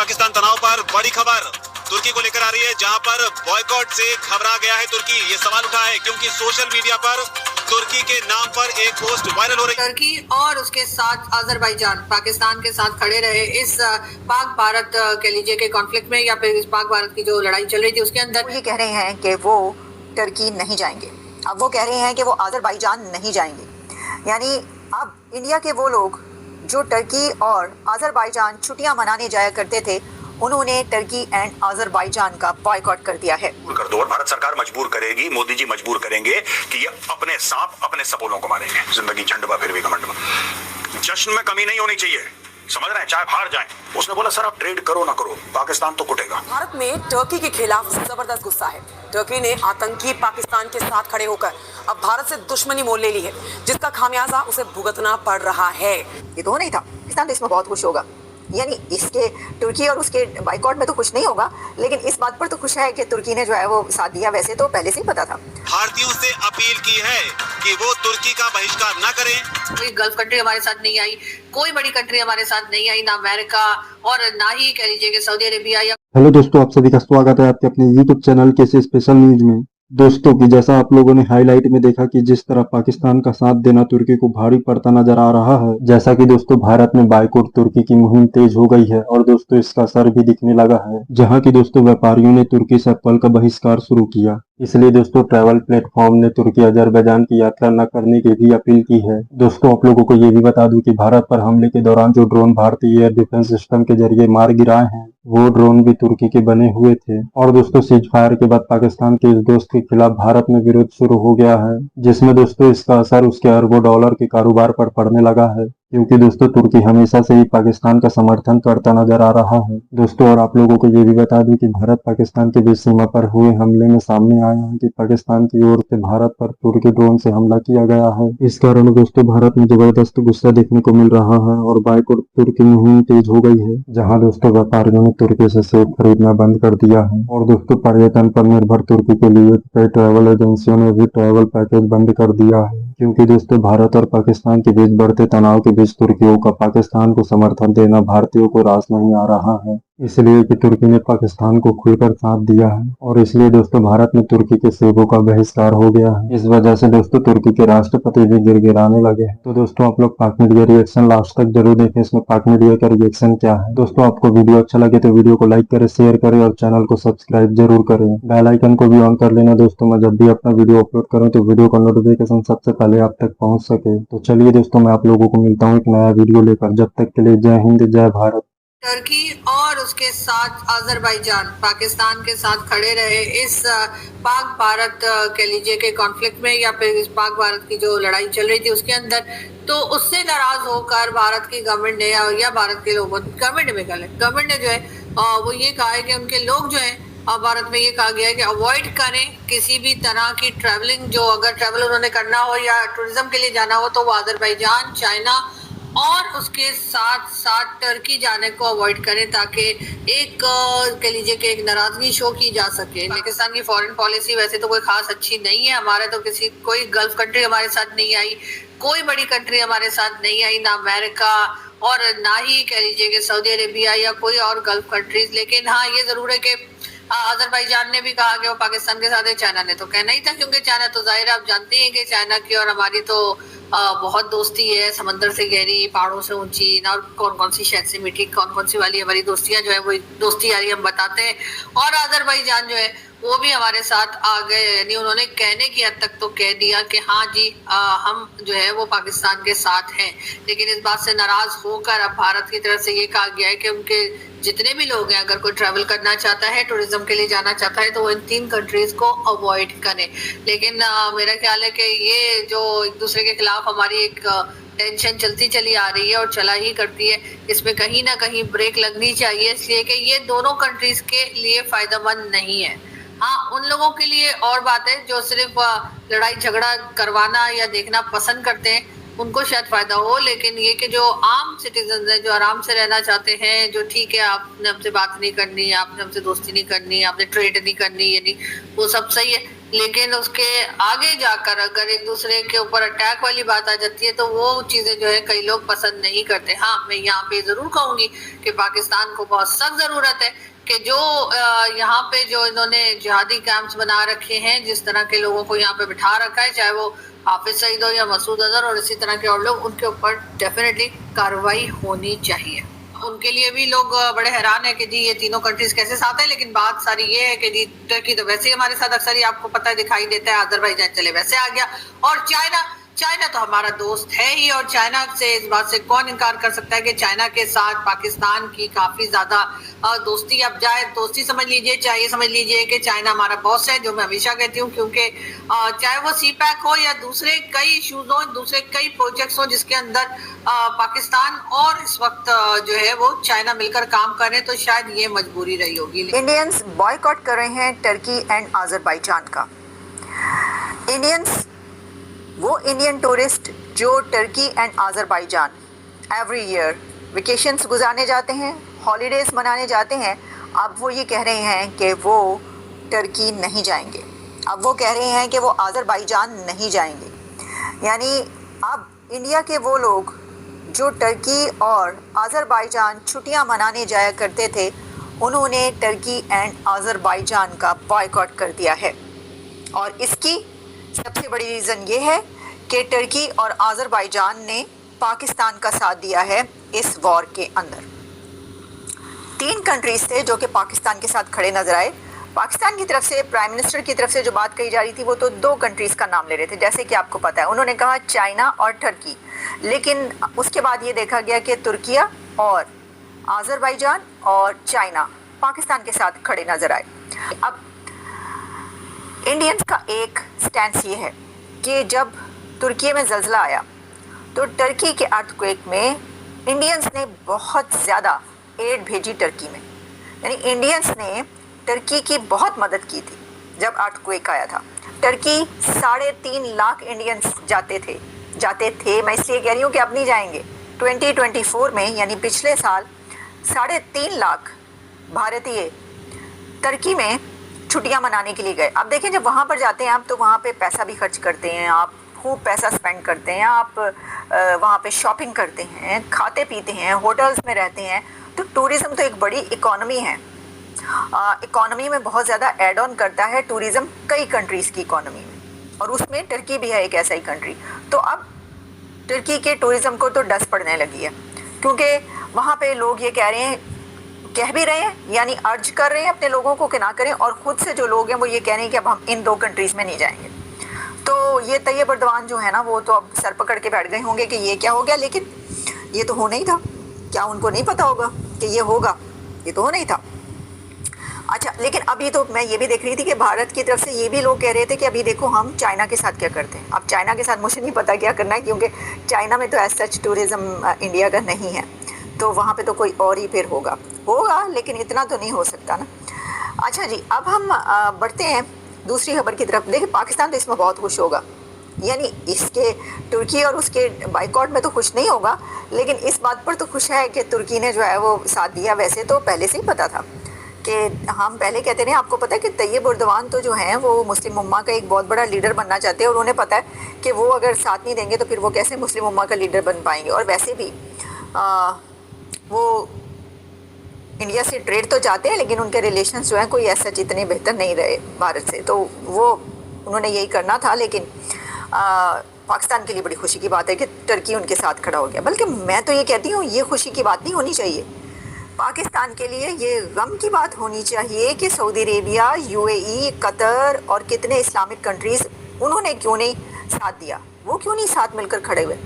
पाकिस्तान तनाव पर बड़ी खबर तुर्की को लेकर आ रही है, जहां पर बॉयकॉट से घबरा गया है तुर्की। ये सवाल उठा है क्योंकि सोशल मीडिया पर तुर्की के नाम पर एक पोस्ट वायरल हो रही है। तुर्की और उसके साथ अजरबैजान पाकिस्तान के साथ खड़े रहे इस पाक भारत कह लीजिए के कॉन्फ्लिक्ट में, या फिर इस पाक भारत की जो लड़ाई चल रही थी उसके अंदर। ये कह रहे हैं कि वो तुर्की नहीं जाएंगे, अब वो कह रहे हैं कि वो अजरबैजान नहीं जाएंगे। यानी अब इंडिया के वो लोग जो टर्की और अजरबैजान छुट्टियां मनाने जाया करते थे, उन्होंने टर्की एंड अजरबैजान का बॉयकॉट कर दिया है। कर दो और भारत सरकार मजबूर करेगी, मोदी जी मजबूर करेंगे कि ये अपने सांप अपने सपोलों को मारेंगे। जिंदगी झंडवा फिर भी घमंडवा। जश्न में कमी नहीं होनी चाहिए, समझ रहे हैं, चाहे हार जाएं। उसने बोला सर आप ट्रेड करो ना करो, पाकिस्तान तो कुटेगा। भारत में टर्की के खिलाफ जबरदस्त गुस्सा है। टर्की ने आतंकी पाकिस्तान के साथ खड़े होकर अब भारत से दुश्मनी मोल ले ली है, जिसका खामियाजा उसे भुगतना पड़ रहा है। ये तो नहीं था, पाकिस्तान तो इसमें बहुत खुश होगा। यानी इसके तुर्की और उसके बाइकॉट में तो खुश नहीं होगा, लेकिन इस बात पर तो खुश है कि तुर्की ने जो है वो साथ दिया। वैसे तो पहले से ही पता था। भारतीयों से अपील की है कि वो तुर्की का बहिष्कार न करें। कोई गल्फ कंट्री हमारे साथ नहीं आई, कोई बड़ी कंट्री हमारे साथ नहीं आई, ना अमेरिका और ना ही कह लीजिए कि सऊदी अरेबिया या। हेलो दोस्तों, आप सभी का स्वागत है आपके अपने YouTube चैनल के स्पेशल न्यूज में। दोस्तों की जैसा आप लोगों ने हाईलाइट में देखा कि जिस तरह पाकिस्तान का साथ देना तुर्की को भारी पड़ता नजर आ रहा है, जैसा कि दोस्तों भारत में बाइकॉट तुर्की की मुहिम तेज हो गई है और दोस्तों इसका असर भी दिखने लगा है, जहां की दोस्तों व्यापारियों ने तुर्की से एप्पल का बहिष्कार शुरू किया। इसलिए दोस्तों ट्रैवल प्लेटफॉर्म ने तुर्की अजरबैजान की यात्रा न करने की भी अपील की है। दोस्तों आप लोगों को ये भी बता दूं कि भारत पर हमले के दौरान जो ड्रोन भारतीय एयर डिफेंस सिस्टम के जरिए मार गिराए हैं, वो ड्रोन भी तुर्की के बने हुए थे। और दोस्तों सीज फायर के बाद पाकिस्तान के इस दोस्त के खिलाफ भारत में विरोध शुरू हो गया है, जिसमें दोस्तों इसका असर उसके अरबों डॉलर के कारोबार पर पड़ने लगा है, क्योंकि दोस्तों तुर्की हमेशा से ही पाकिस्तान का समर्थन करता नजर आ रहा है। दोस्तों और आप लोगों को ये भी बता दूं कि भारत पाकिस्तान के बीच सीमा पर हुए हमले में सामने आया है कि पाकिस्तान की ओर से भारत पर तुर्की ड्रोन से हमला किया गया है। इस कारण दोस्तों भारत में जबरदस्त गुस्सा देखने को मिल रहा है और बाइकॉट तुर्की मुहिम तेज हो गई है, जहाँ दोस्तों व्यापारियों ने तुर्की से सेब खरीदना बंद कर दिया है। और दोस्तों पर्यटन पर निर्भर तुर्की के लिए कई ट्रैवल एजेंसियों ने भी ट्रैवल पैकेज बंद कर दिया है, क्योंकि दोस्तों भारत और पाकिस्तान के बीच बढ़ते तनाव के बीच तुर्कियों का पाकिस्तान को समर्थन देना भारतीयों को रास नहीं आ रहा है। इसलिए कि तुर्की ने पाकिस्तान को खुलकर साथ दिया है और इसलिए दोस्तों भारत में तुर्की के सेबों का बहिष्कार हो गया है। इस वजह से दोस्तों तुर्की के राष्ट्रपति भी गिड़गिड़ाने लगे हैं। तो दोस्तों आप लोग पाक मीडिया रिएक्शन लास्ट तक जरूर देखें, इसमें पाक मीडिया का रिएक्शन क्या है। दोस्तों आपको वीडियो अच्छा लगे तो वीडियो को लाइक करें, शेयर करें और चैनल को सब्सक्राइब जरूर करें। बेल आइकन को भी ऑन कर लेना दोस्तों, मैं जब भी अपना वीडियो अपलोड करूँ तो वीडियो का नोटिफिकेशन सबसे पहले आप तक पहुँच सके। तो चलिए दोस्तों मैं आप लोगों को मिलता हूँ एक नया वीडियो लेकर। जब तक के लिए जय हिंद जय भारत। टर्की और उसके साथ अजरबैजान पाकिस्तान के साथ खड़े रहे इस पाक भारत कह लीजिए के कॉन्फ्लिक्ट में, या फिर इस पाक भारत की जो लड़ाई चल रही थी उसके अंदर। तो उससे नाराज होकर भारत की गवर्नमेंट ने या भारत के लोगों गवर्नमेंट ने जो है वो ये कहा है कि उनके लोग जो है भारत में ये कहा गया है कि अवॉइड करें किसी भी तरह की ट्रैवलिंग। जो अगर ट्रैवल उन्होंने करना हो या टूरिज्म के लिए जाना हो तो वो अजरबैजान, चाइना और उसके साथ साथ टर्की जाने को अवॉइड करें, ताकि एक कह लीजिए कि एक नाराजगी शो की जा सके। पाकिस्तान की फॉरेन पॉलिसी वैसे तो कोई खास अच्छी नहीं है। हमारे तो कोई गल्फ कंट्री हमारे साथ नहीं आई, कोई बड़ी कंट्री हमारे साथ नहीं आई, ना अमेरिका और ना ही कह लीजिए कि सऊदी अरेबिया या कोई और गल्फ कंट्रीज। लेकिन हाँ ये जरूर है कि अजरबैजान ने भी कहा कि वो पाकिस्तान के साथ है। चाइना ने तो कहना ही था, क्योंकि चाइना तो जाहिर आप जानते हैं कि चाइना की और हमारी तो बहुत दोस्ती है, समंदर से गहरी, पहाड़ों से ऊंची, ना कौन कौन सी शहद से मीठी, कौन कौन सी वाली हमारी दोस्तियां जो है वो दोस्ती यारी हम बताते हैं। और अजरबैजान जो है वो भी हमारे साथ आ गए, यानी उन्होंने कहने की हद तक तो कह दिया कि हाँ जी हम जो है वो पाकिस्तान के साथ हैं। लेकिन इस बात से नाराज होकर अब भारत की तरफ से ये कहा गया है कि उनके जितने भी लोग हैं, अगर कोई ट्रैवल करना चाहता है, टूरिज्म के लिए जाना चाहता है, तो वो इन 3 कंट्रीज को अवॉइड करें। लेकिन मेरा ख्याल है कि ये जो एक दूसरे के खिलाफ हमारी एक टेंशन चलती चली आ रही है और चला ही करती है, इसमें कहीं ना कहीं ब्रेक लगनी चाहिए, इसलिए कि ये दोनों कंट्रीज के लिए फायदेमंद नहीं है। हाँ उन लोगों के लिए और बात है जो सिर्फ लड़ाई झगड़ा करवाना या देखना पसंद करते हैं, उनको शायद फायदा हो। लेकिन ये कि जो आम सिटीजन हैं, जो आराम से रहना चाहते हैं, जो ठीक है आपने हमसे बात नहीं करनी, आपने हमसे दोस्ती नहीं करनी, आपने ट्रेड नहीं करनी, यानी वो सब सही है, लेकिन उसके आगे जाकर अगर एक दूसरे के ऊपर अटैक वाली बात आ जाती है तो वो चीजें जो है कई लोग पसंद नहीं करते। हाँ, मैं यहाँ पे जरूर कहूंगी कि पाकिस्तान को बहुत सख्त जरूरत है कि जो यहाँ पे जो इन्होंने जिहादी कैंप्स बना रखे हैं, जिस तरह के लोगों को यहाँ पे बिठा रखा है, चाहे वो हाफिज सईद हो या मसूद अजहर और इसी तरह के और लोग, उनके ऊपर डेफिनेटली कार्रवाई होनी चाहिए। उनके लिए भी लोग बड़े हैरान है कि जी ये तीनों कंट्रीज कैसे साथ है, लेकिन बात सारी ये है कि जी टर्की तो वैसे ही हमारे साथ अक्सर ही आपको पता है दिखाई देता है, अजरबैजान चले वैसे आ गया, और चाइना तो हमारा दोस्त है ही, और चाइना से इस बात से कौन इनकार कर सकता है कि चाइना के साथ पाकिस्तान की काफी ज्यादा दोस्ती, अब जाए दोस्ती समझ लीजिए, चाहे ये समझ लीजिए कि चाइना हमारा बॉस है, जो मैं हमेशा कहती हूँ, क्योंकि चाहे वो सी पैक हो या दूसरे कई इश्यूज हो, दूसरे कई प्रोजेक्ट्स हो जिसके अंदर पाकिस्तान और इस वक्त जो है वो चाइना मिलकर काम कर रहे हैं, तो शायद ये मजबूरी रही होगी। इंडियंस बॉयकॉट कर रहे हैं टर्की एंड आज़रबाईजान का। वो इंडियन टूरिस्ट जो Turkey and Azerbaijan every year vacations गुजारने जाते हैं, हॉलीडेज़ मनाने जाते हैं, अब वो ये कह रहे हैं कि वो टर्की नहीं जाएंगे, अब वो कह रहे हैं कि वो आज़रबाईजान नहीं जाएंगे। यानी अब इंडिया के वो लोग जो टर्की और आज़रबाईजान छुट्टियां मनाने जाया करते थे, उन्होंने टर्की एंड आज़रबाईजान का बॉयकॉट कर दिया है। और इसकी सबसे बड़ी रीज़न ये है कि टर्की और आज़रबाईजान ने पाकिस्तान का साथ दिया है इस वॉर के अंदर। 3 कंट्रीज थे जो कि पाकिस्तान के साथ खड़े नजर आए। पाकिस्तान की तरफ से, प्राइम मिनिस्टर की तरफ से जो बात कही जा रही थी वो तो 2 कंट्रीज़ का नाम ले रहे थे, जैसे कि आपको पता है, उन्होंने कहा चाइना और टर्की, लेकिन उसके बाद ये देखा गया कि तुर्किया और आज़रबाईजान और चाइना पाकिस्तान के साथ खड़े नजर आए। अब इंडियंस का एक स्टैंस ये है कि जब तुर्की में ज़ल्ज़ला आया तो टर्की के अर्थक्वेक में इंडियंस ने बहुत ज़्यादा एड भेजी टर्की में, यानी इंडियंस ने टर्की की बहुत मदद की थी जब अर्थक्वेक आया था। टर्की 3.5 लाख इंडियंस जाते थे, मैं इसलिए कह रही हूँ कि अब नहीं जाएंगे। 2024 में यानी पिछले साल 3.5 लाख भारतीय टर्की में छुट्टियां मनाने के लिए गए। अब देखें, जब वहाँ पर जाते हैं आप तो वहाँ पे पैसा भी खर्च करते हैं, आप खूब पैसा स्पेंड करते हैं, आप वहाँ पे शॉपिंग करते हैं, खाते पीते हैं, होटल्स में रहते हैं। तो टूरिज़्म तो एक बड़ी इकोनॉमी है, इकोनॉमी में बहुत ज़्यादा ऐड ऑन करता है टूरिज़्म कई कंट्रीज़ की इकोनॉमी में, और उसमें टर्की भी है एक ऐसा ही कंट्री। तो अब टर्की के टूरिज़्म को तो डस पड़ने लगी है, क्योंकि वहाँ पे लोग ये कह भी रहे हैं, यानी अर्ज कर रहे हैं अपने लोगों को कि ना करें, और ख़ुद से जो लोग हैं वो ये कह रहे हैं कि अब हम इन 2 कंट्रीज़ में नहीं जाएंगे। तो ये तैयब अर्दवान जो है ना, वो तो अब सर पकड़ के बैठ गए होंगे कि ये क्या हो गया, लेकिन ये तो होना ही था। क्या उनको नहीं पता होगा कि ये होगा? ये तो होना ही था। अच्छा, लेकिन अभी तो मैं ये भी देख रही थी कि भारत की तरफ से ये भी लोग कह रहे थे कि अभी देखो हम चाइना के साथ क्या करते हैं। अब चाइना के साथ मुझे नहीं पता क्या करना है, क्योंकि चाइना में तो एज सच टूरिज़्म इंडिया का नहीं है, तो वहाँ पे तो कोई और ही फिर होगा, लेकिन इतना तो नहीं हो सकता ना। अच्छा जी, अब हम बढ़ते हैं दूसरी खबर की तरफ। देखिए, पाकिस्तान तो इसमें बहुत खुश होगा, यानी इसके तुर्की और उसके बाइकॉट में तो खुश नहीं होगा, लेकिन इस बात पर तो खुश है कि तुर्की ने जो है वो साथ दिया। वैसे तो पहले से ही पता था कि हम पहले कहते रहे, आपको पता है कि तैयब अर्दवान तो जो हैं वो मुस्लिम उम्मा का एक बहुत बड़ा लीडर बनना चाहते हैं, और उन्हें पता है कि वो अगर साथ नहीं देंगे तो फिर वो कैसे मुस्लिम उम्मा का लीडर बन पाएंगे। और वैसे भी वो इंडिया से ट्रेड तो चाहते हैं, लेकिन उनके रिलेशंस जो हैं कोई ऐसा इतने बेहतर नहीं रहे भारत से, तो वो उन्होंने यही करना था। लेकिन पाकिस्तान के लिए बड़ी खुशी की बात है कि टर्की उनके साथ खड़ा हो गया। बल्कि मैं तो ये कहती हूँ ये खुशी की बात नहीं होनी चाहिए, पाकिस्तान के लिए ये गम की बात होनी चाहिए कि सऊदी अरेबिया, UAE, कतर और कितने इस्लामिक कंट्रीज़, उन्होंने क्यों नहीं साथ दिया, वो क्यों नहीं साथ मिलकर खड़े हुए।